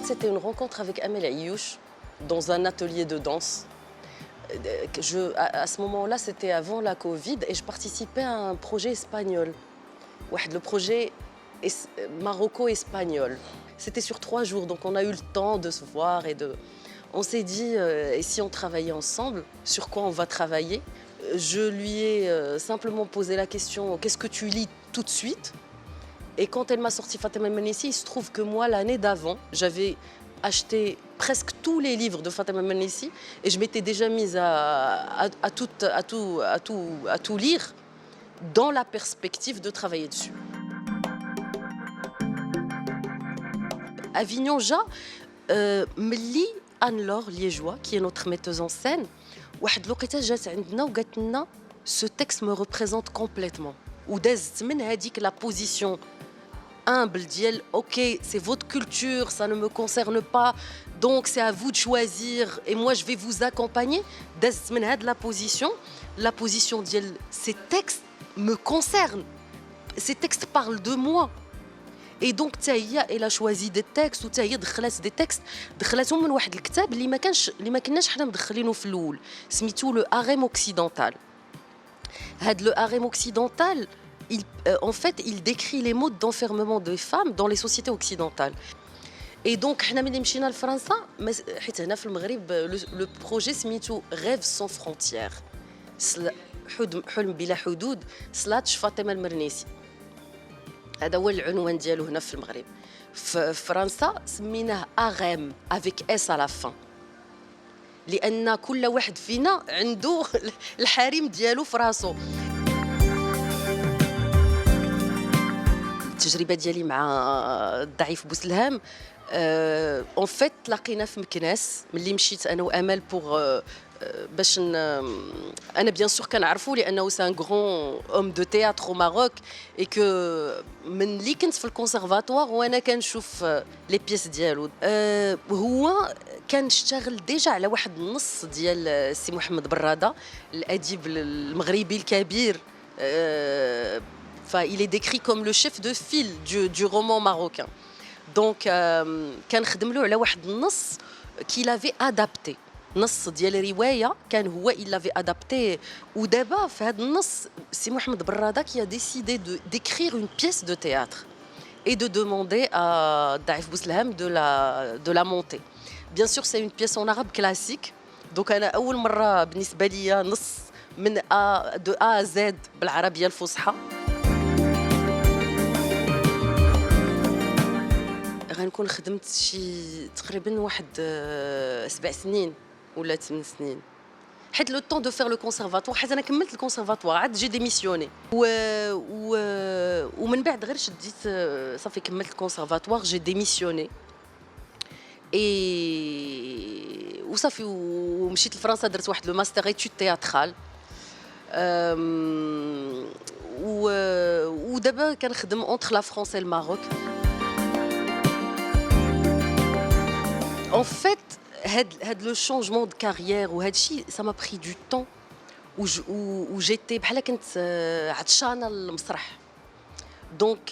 fait, c'était une rencontre avec Amel Ayouch dans un atelier de danse. À ce moment-là, c'était avant la Covid et je participais à un projet espagnol. Le projet maroco-espagnol. C'était sur 3 jours, donc on a eu le temps de se voir et de... On s'est dit, et si on travaillait ensemble, sur quoi on va travailler? Je lui ai simplement posé la question, qu'est-ce que tu lis tout de suite? Et quand elle m'a sorti Fatima Mernissi, il se trouve que moi, l'année d'avant, j'avais acheté presque tous les livres de Fatima Mernissi et je m'étais déjà mise à tout lire dans la perspective de travailler dessus. Avignon Ja, ملي Anne-Laure Liégeois, qui est notre metteuse en scène, واحد الوقيته جات عندنا وقالت لنا ce texte me représente complètement. ودازت من هذيك la position humble ديال OK, c'est votre culture, ça ne me concerne pas, donc c'est à vous de choisir et moi je vais vous accompagner. دازت من هاد la position ديال ces textes me concernent. Ces textes parlent de moi. Et donc elle a choisi des textes وتا هي دخلات des textes دخلاتهم من واحد الكتاب اللي ما كناش حنا مدخلينه في الاول سميتو لو هارم اوكسيدونتال. هاد لو هارم اوكسيدونتال en fait il décrit les modes d'enfermement des femmes dans les sociétés occidentales. Et donc حنا ملي مشينا لفرنسا حيت هنا في المغرب لو بروجي سميتو ريف سون فرونتيير حلم بلا حدود سلاش فاطمه المرنيسي. هذا هو العنوان ديالو هنا في المغرب. في فرنسا سميناه اغام افيك اس على فان لان كل واحد فينا عنده الحريم ديالو في راسو. التجربه ديالي مع الضعيف بوسلهام اون فيت تلاقينا في مكناس ملي مشيت انا وامل بوغ باش انا بيان سور كنعرفو لانه سي ان غران اوم دو تياتر او ماروك اي كو من اللي كنت في الكونسيرفاتوار وانا كنشوف لي بيس ديالو. هو كان اشتغل ديجا على واحد النص ديال سي محمد براده الاديب المغربي الكبير. il est décrit comme le chef de file du roman marocain. Donc كان خدم له على واحد النص qu'il avait adapté. نص ديال روايه كان هو il l'avait adapté. ودابا في هذا النص سي محمد براده qui a décidé d'écrire une pièce de théâtre et de demander à Daïf Bousleham de la monter. Bien sûr c'est une pièce en arabe classique. Donc انا اول مره بالنسبه ليا نص من de A à Z بالعربيه الفصحى. غنكون خدمت شي تقريبا واحد 7 سنين ولا 8 سنين حيت لو طون دو فير لو كونسيرفاتوار حيت انا كملت الكونسيرفاتوار عاد جي ديميسيوني ومن بعد غير شديت صافي كملت الكونسيرفاتوار جي ديميسيوني اي وصافي ومشيت لفرنسا درت واحد لو ماستر ايتود تياترال ودابا كنخدم اونتر لا فرونس et le Maroc. En fait, le changement de carrière ou ça m'a pris du temps où j'étais بحال كنت عطشانه للمسرح. Donc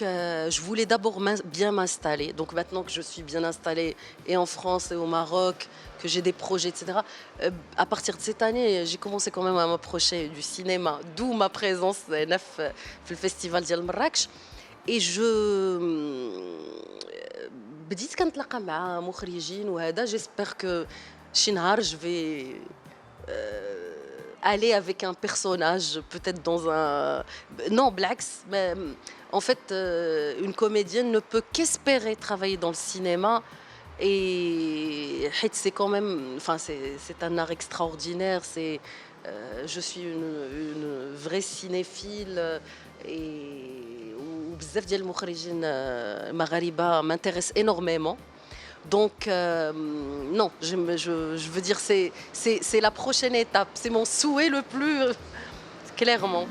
je voulais d'abord bien m'installer. Donc maintenant que je suis bien installée et en France et au Maroc, que j'ai des projets, etc. À partir de cette année, j'ai commencé quand même à m'approcher du cinéma, d'où ma présence dans le festival ديال مراكش. Et بديت كنتلاقى مع مخرجين وهذا j'espère que شي نهار je vais aller avec un personnage peut-être dans un non بالعكس en fait une comédienne ne peut qu'espérer travailler dans le cinéma et c'est quand même enfin c'est un art extraordinaire, c'est je suis une vraie cinéphile et بزاف ديال المخرجين المغاربه m'intéressent énormément. Donc non, je veux dire c'est la prochaine étape, c'est mon souhait le plus clairement.